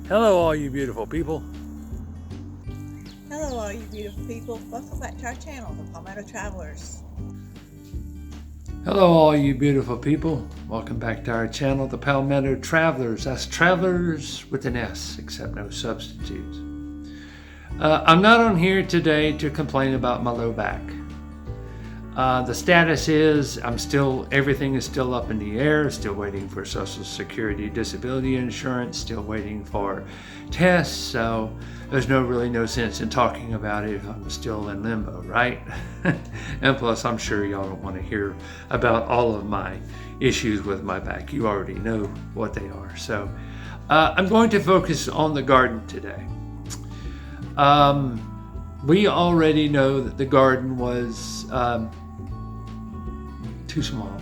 Hello, all you beautiful people. Hello, all you beautiful people. Welcome back to our channel, the Palmetto Travelers. Hello, all you beautiful people. Welcome back to our channel, the Palmetto Travelers. That's travelers with an S, except no substitutes. I'm not on here today to complain about my low back. The status is everything is still up in the air, still waiting for Social Security disability insurance, still waiting for tests, so there's no sense in talking about it if I'm still in limbo, right? And plus, I'm sure y'all don't want to hear about all of my issues with my back. You already know what they are. So I'm going to focus on the garden today. We already know that the garden was too small,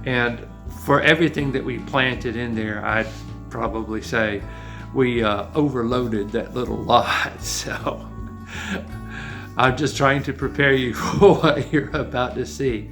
and for everything that we planted in there, I'd probably say we overloaded that little lot. So I'm just trying to prepare you for what you're about to see.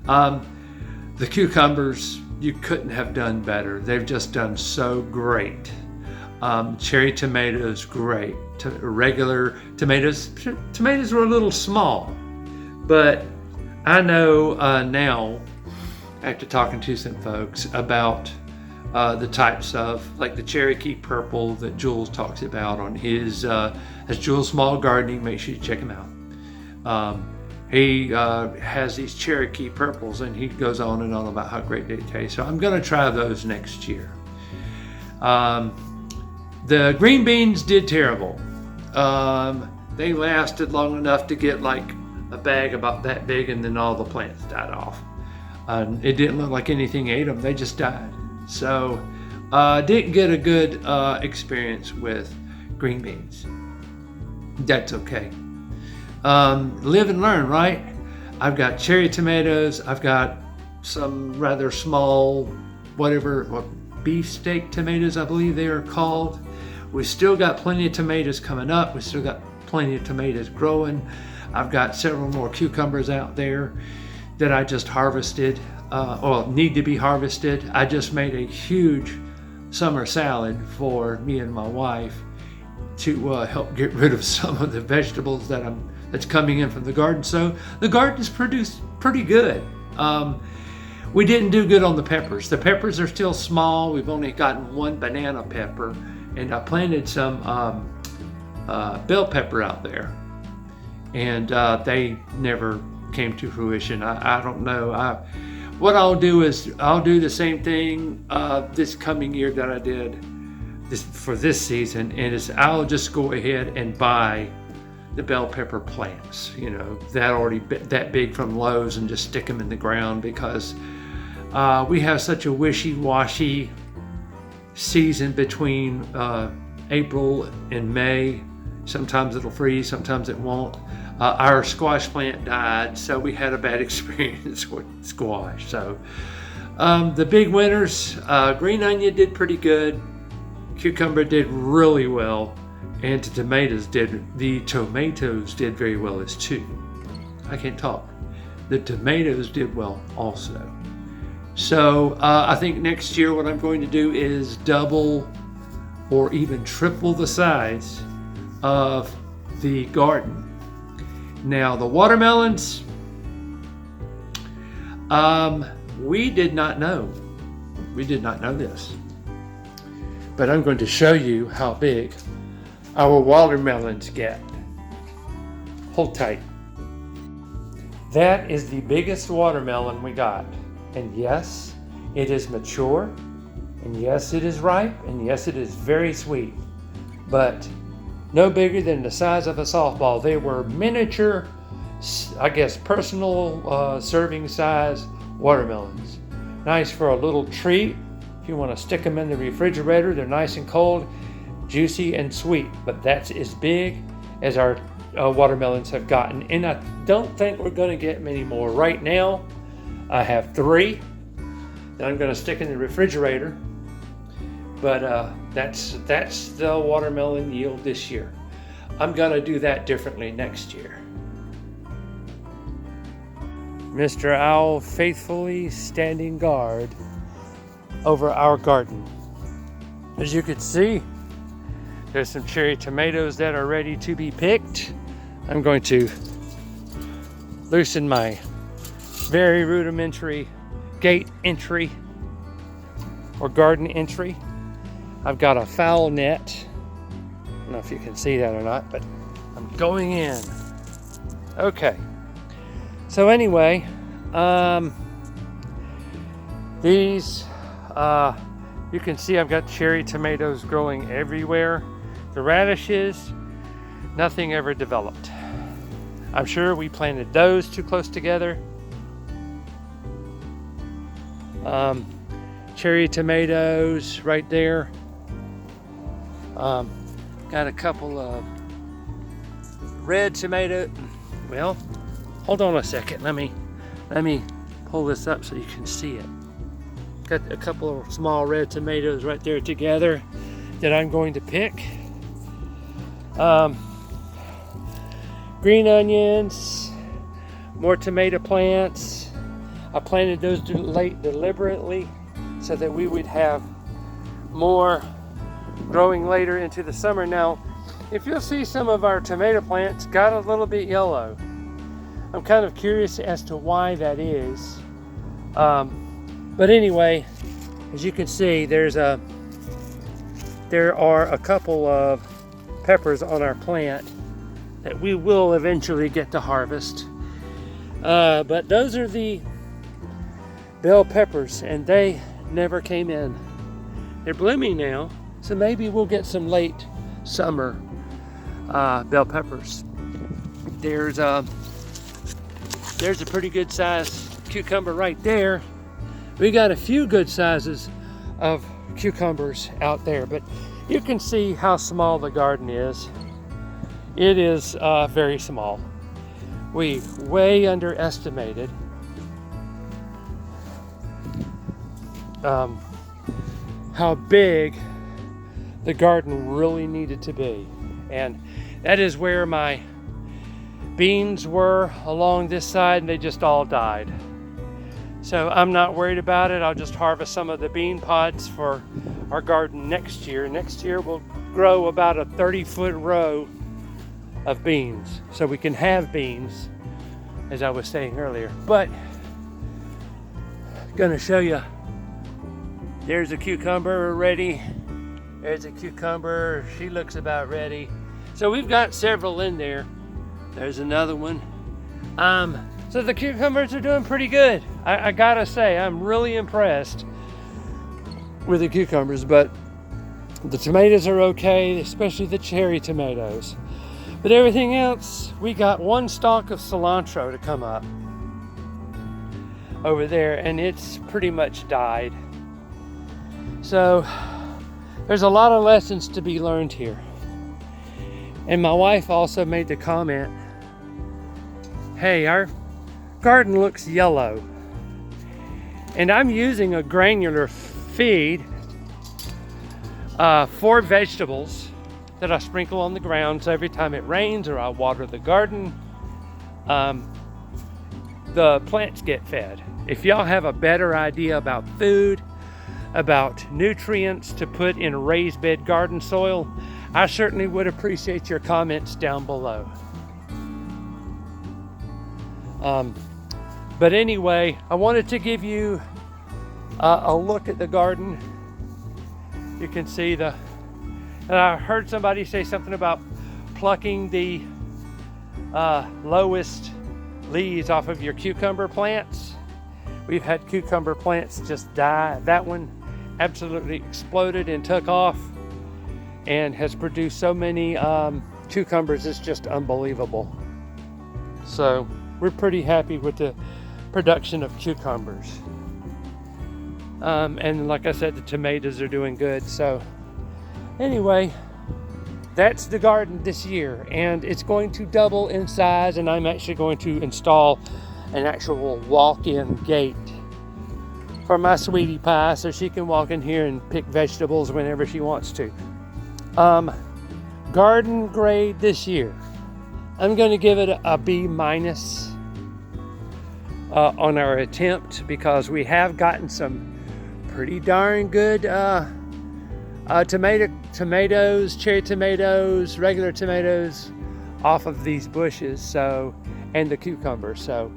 The cucumbers, you couldn't have done better. They've just done so great. Cherry tomatoes, great. Regular tomatoes were a little small, but I know now, after talking to some folks about the types of, like the Cherokee Purple that Jules talks about on his, that's Jules Small Gardening, make sure you check him out. He has these Cherokee Purples, and he goes on and on about how great they taste. So I'm going to try those next year. The green beans did terrible. They lasted long enough to get like a bag about that big, and then all the plants died off. It didn't look like anything ate them, they just died. So didn't get a good experience with green beans. That's okay. Live and learn, right? I've got cherry tomatoes, I've got some rather small beefsteak tomatoes, I believe they are called. We still got plenty of tomatoes coming up. We still got plenty of tomatoes growing. I've got several more cucumbers out there that I just harvested, or need to be harvested. I just made a huge summer salad for me and my wife to help get rid of some of the vegetables that's coming in from the garden. So the garden's produced pretty good. We didn't do good on the peppers. The peppers are still small. We've only gotten one banana pepper, and I planted some bell pepper out there, and they never came to fruition. I don't know. What I'll do is I'll do the same thing this coming year that I did for this season, and I'll just go ahead and buy the bell pepper plants, that big from Lowe's, and just stick them in the ground, because we have such a wishy-washy season between April and May. Sometimes it'll freeze, sometimes it won't. Our squash plant died, so we had a bad experience with squash. So the big winners, green onion did pretty good, cucumber did really well, and the tomatoes did very well as too. I can't talk. The tomatoes did well also. So I think next year what I'm going to do is double or even triple the size of the garden. Now the watermelons, we did not know this, but I'm going to show you how big our watermelons get. Hold tight. That is the biggest watermelon we got. And yes, it is mature, and yes, it is ripe, and yes, it is very sweet, but no bigger than the size of a softball. They were miniature, I guess, personal serving size watermelons. Nice for a little treat. If you want to stick them in the refrigerator, they're nice and cold, juicy and sweet, but that's as big as our watermelons have gotten, and I don't think we're going to get many more. Right now, I have 3 that I'm going to stick in the refrigerator, but that's the watermelon yield this year. I'm going to do that differently next year. Mr. Owl faithfully standing guard over our garden. As you can see, There's some cherry tomatoes that are ready to be picked. I'm going to loosen my very rudimentary gate entry or garden entry. I've got a foul net. I don't know if you can see that or not, but I'm going in. Okay. So anyway, these, you can see I've got cherry tomatoes growing everywhere. The radishes, nothing ever developed. I'm sure we planted those too close together. Cherry tomatoes right there. Got a couple of red tomato. Well, hold on a second. Let me pull this up so you can see it. Got a couple of small red tomatoes right there together that I'm going to pick. Green onions, more tomato plants. I planted those deliberately so that we would have more growing later into the summer. Now, if you'll see, some of our tomato plants got a little bit yellow. I'm kind of curious as to why that is. But anyway, as you can see, there are a couple of peppers on our plant that we will eventually get to harvest. But those are the bell peppers, and they never came in. They're blooming now, so maybe we'll get some late summer bell peppers. There's a pretty good size cucumber right there. We got a few good sizes of cucumbers out there, but you can see how small the garden is. It is very small. We way underestimated how big the garden really needed to be. And that is where my beans were along this side, and they just all died. So I'm not worried about it. I'll just harvest some of the bean pods for our garden next year. Next year we'll grow about a 30-foot row of beans, so we can have beans, as I was saying earlier. But I'm gonna show you, there's a cucumber ready. There's a cucumber, she looks about ready. So we've got several in there. There's another one. So the cucumbers are doing pretty good. I gotta say, I'm really impressed with the cucumbers, but the tomatoes are okay, especially the cherry tomatoes. But everything else, we got one stalk of cilantro to come up over there, and it's pretty much died. So there's a lot of lessons to be learned here. And my wife also made the comment, hey, our garden looks yellow. And I'm using a granular feed for vegetables that I sprinkle on the ground. So every time it rains or I water the garden, the plants get fed. If y'all have a better idea about food, about nutrients to put in raised bed garden soil, I certainly would appreciate your comments down below. But anyway, I wanted to give you a look at the garden. You can see and I heard somebody say something about plucking the lowest leaves off of your cucumber plants. We've had cucumber plants just die. That one absolutely exploded and took off and has produced so many cucumbers, it's just unbelievable. So we're pretty happy with the production of cucumbers. And like I said, the tomatoes are doing good. So anyway, that's the garden this year, and it's going to double in size, and I'm actually going to install an actual walk-in gate for my sweetie pie so she can walk in here and pick vegetables whenever she wants to. Garden grade this year, I'm going to give it a B- on our attempt, because we have gotten some pretty darn good tomatoes, cherry tomatoes, regular tomatoes off of these bushes, so, and the cucumbers. So,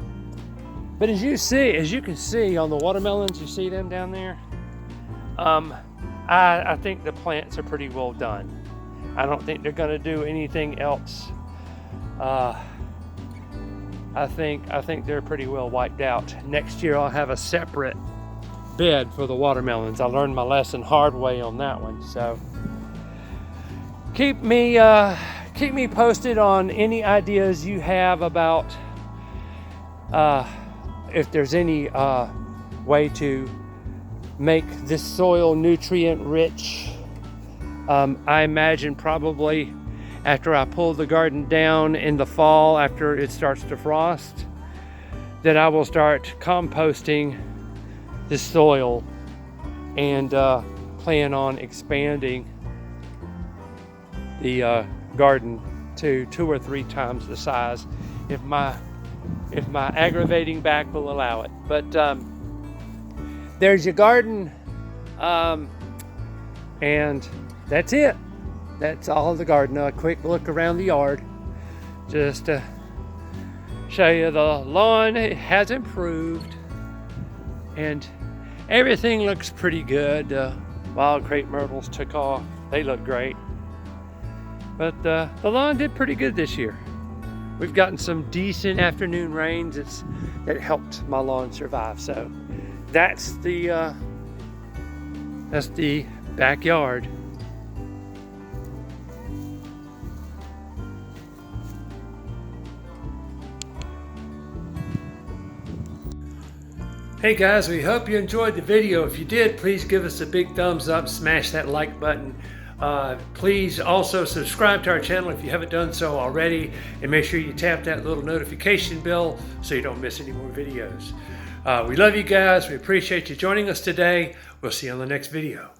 but as you can see on the watermelons, you see them down there. I think the plants are pretty well done. I don't think they're going to do anything else. I think they're pretty well wiped out. Next year I'll have a separate bed for the watermelons. I learned my lesson hard way on that one. So keep me posted on any ideas you have about if there's any way to make this soil nutrient rich. I imagine probably after I pull the garden down in the fall, after it starts to frost, that I will start composting this soil and plan on expanding the garden to 2 or 3 times the size if my aggravating back will allow it. But there's your garden, and that's it. That's all the garden. A quick look around the yard just to show you the lawn. It has improved and everything looks pretty good. Wild crepe myrtles took off. They look great. But the lawn did pretty good this year. We've gotten some decent afternoon rains. That helped my lawn survive. So that's the backyard. Hey guys, we hope you enjoyed the video. If you did, please give us a big thumbs up, smash that like button. Please also subscribe to our channel if you haven't done so already, and make sure you tap that little notification bell so you don't miss any more videos. We love you guys. We appreciate you joining us today. We'll see you on the next video.